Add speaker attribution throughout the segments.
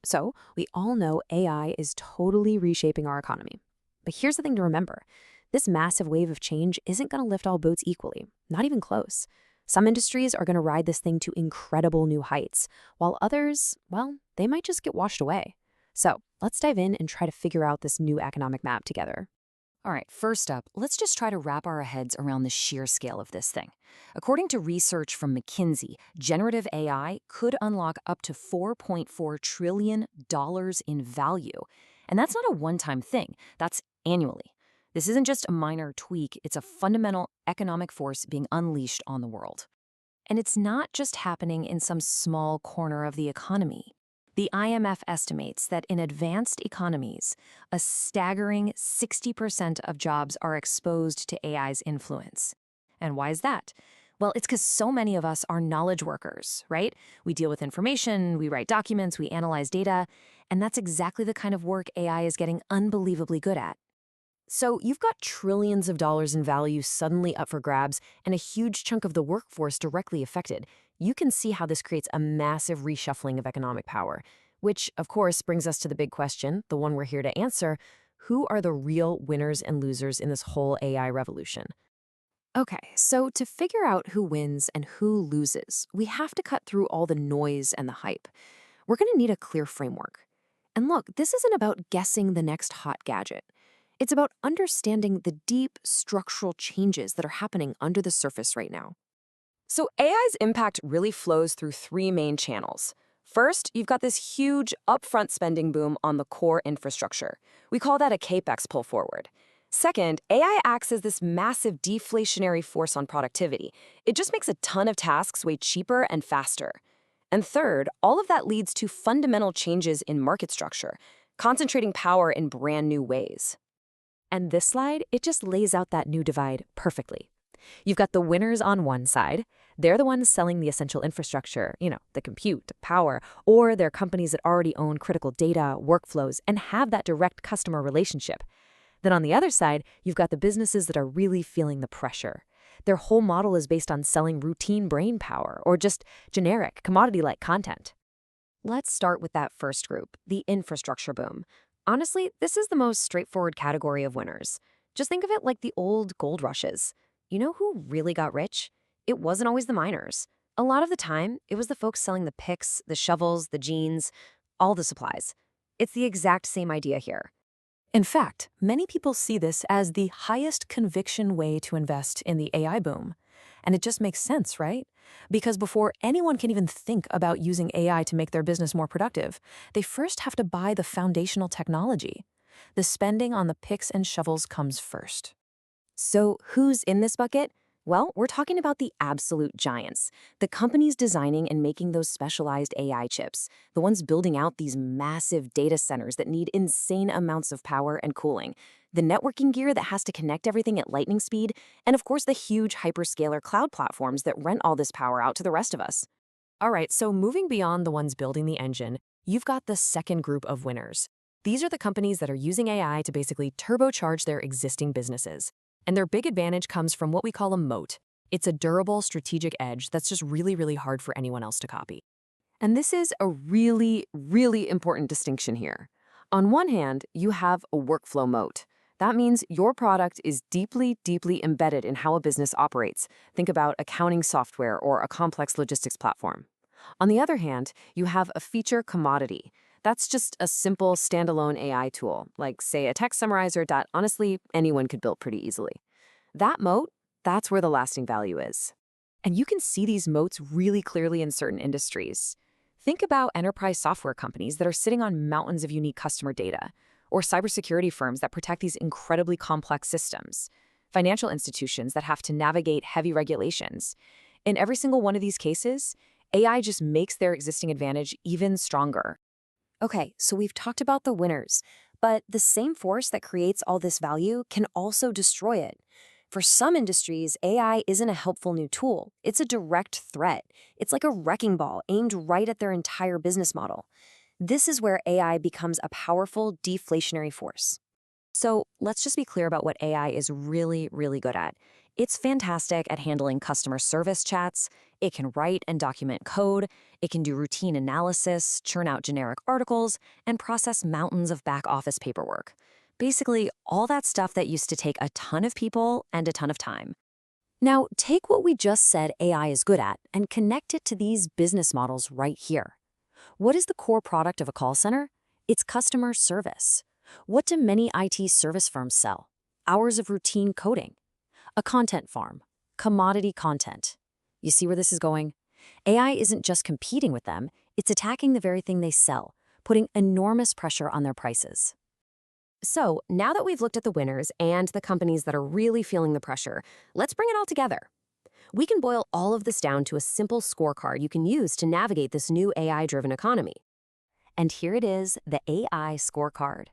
Speaker 1: So, we all know AI is totally reshaping our economy. But here's the thing to remember. This massive wave of change isn't going to lift all boats equally, not even close. Some industries are going to ride this thing to incredible new heights, while others, well, they might just get washed away. So, let's dive in and try to figure out this new economic map together.
Speaker 2: All right, first up, let's just try to wrap our heads around the sheer scale of this thing. According to research from McKinsey, generative AI could unlock up to $4.4 trillion in value. And that's not a one-time thing, that's annually. This isn't just a minor tweak, it's a fundamental economic force being unleashed on the world. And it's not just happening in some small corner of the economy. The IMF estimates that in advanced economies, a staggering 60% of jobs are exposed to AI's influence. And why is that? Well, it's because so many of us are knowledge workers, right? We deal with information, we write documents, we analyze data, and that's exactly the kind of work AI is getting unbelievably good at. So you've got trillions of dollars in value suddenly up for grabs and a huge chunk of the workforce directly affected. You can see how this creates a massive reshuffling of economic power, which, of course, brings us to the big question, the one we're here to answer. Who are the real winners and losers in this whole AI revolution? Okay, so to figure out who wins and who loses, we have to cut through all the noise and the hype. We're going to need a clear framework. And look, this isn't about guessing the next hot gadget. It's about understanding the deep structural changes that are happening under the surface right now. So AI's impact really flows through three main channels. First, you've got this huge upfront spending boom on the core infrastructure. We call that a capex pull forward. Second, AI acts as this massive deflationary force on productivity. It just makes a ton of tasks way cheaper and faster. And third, all of that leads to fundamental changes in market structure, concentrating power in brand new ways. And this slide, it just lays out that new divide perfectly. You've got the winners on one side. They're the ones selling the essential infrastructure, the compute, power, or they're companies that already own critical data, workflows, and have that direct customer relationship. Then on the other side, you've got the businesses that are really feeling the pressure. Their whole model is based on selling routine brain power or just generic, commodity-like content. Let's start with that first group, the infrastructure boom. Honestly, this is the most straightforward category of winners. Just think of it like the old gold rushes. You know who really got rich? It wasn't always the miners. A lot of the time, it was the folks selling the picks, the shovels, the jeans, all the supplies. It's the exact same idea here. In fact, many people see this as the highest conviction way to invest in the AI boom. And it just makes sense, right? Because before anyone can even think about using AI to make their business more productive, they first have to buy the foundational technology. The spending on the picks and shovels comes first. So who's in this bucket? Well, we're talking about the absolute giants, the companies designing and making those specialized AI chips, the ones building out these massive data centers that need insane amounts of power and cooling, the networking gear that has to connect everything at lightning speed, and of course the huge hyperscaler cloud platforms that rent all this power out to the rest of us. All right, so moving beyond the ones building the engine, you've got the second group of winners. These are the companies that are using AI to basically turbocharge their existing businesses. And their big advantage comes from what we call a moat. It's a durable strategic edge that's just really, really hard for anyone else to copy. And this is a really, really important distinction here. On one hand, you have a workflow moat. That means your product is deeply, deeply embedded in how a business operates. Think about accounting software or a complex logistics platform. On the other hand, you have a feature commodity. That's just a simple standalone AI tool, like, say, a text summarizer that, honestly, anyone could build pretty easily. That moat, that's where the lasting value is. And you can see these moats really clearly in certain industries. Think about enterprise software companies that are sitting on mountains of unique customer data, or cybersecurity firms that protect these incredibly complex systems, financial institutions that have to navigate heavy regulations. In every single one of these cases, AI just makes their existing advantage even stronger. Okay, so we've talked about the winners, but the same force that creates all this value can also destroy it. For some industries, AI isn't a helpful new tool. It's a direct threat. It's like a wrecking ball aimed right at their entire business model. This is where AI becomes a powerful deflationary force. So let's just be clear about what AI is really, really good at. It's fantastic at handling customer service chats. It can write and document code. It can do routine analysis, churn out generic articles, and process mountains of back office paperwork. Basically, all that stuff that used to take a ton of people and a ton of time. Now, take what we just said AI is good at and connect it to these business models right here. What is the core product of a call center? It's customer service. What do many IT service firms sell? Hours of routine coding. A content farm. Commodity content. You see where this is going? AI isn't just competing with them, it's attacking the very thing they sell, putting enormous pressure on their prices. So, now that we've looked at the winners and the companies that are really feeling the pressure, let's bring it all together. We can boil all of this down to a simple scorecard you can use to navigate this new AI-driven economy. And here it is, the AI scorecard.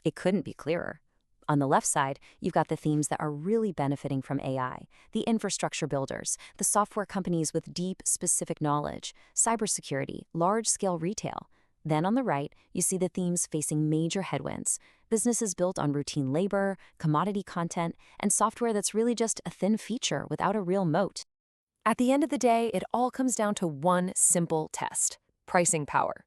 Speaker 2: It couldn't be clearer. On the left side, you've got the themes that are really benefiting from AI, the infrastructure builders, the software companies with deep, specific knowledge, cybersecurity, large-scale retail. Then on the right, you see the themes facing major headwinds, businesses built on routine labor, commodity content, and software that's really just a thin feature without a real moat. At the end of the day, it all comes down to one simple test: pricing power.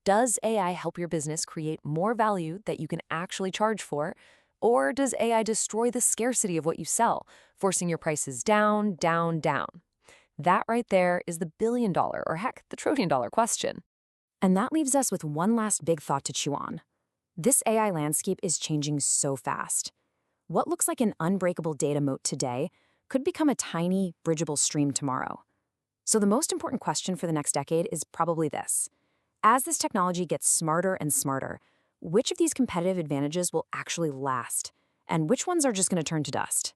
Speaker 2: Does AI help your business create more value that you can actually charge for? Or does AI destroy the scarcity of what you sell, forcing your prices down, down, down? That right there is the billion-dollar, or heck, the trillion-dollar question. And that leaves us with one last big thought to chew on. This AI landscape is changing so fast. What looks like an unbreakable data moat today could become a tiny, bridgeable stream tomorrow. So the most important question for the next decade is probably this. As this technology gets smarter and smarter, which of these competitive advantages will actually last? And which ones are just going to turn to dust?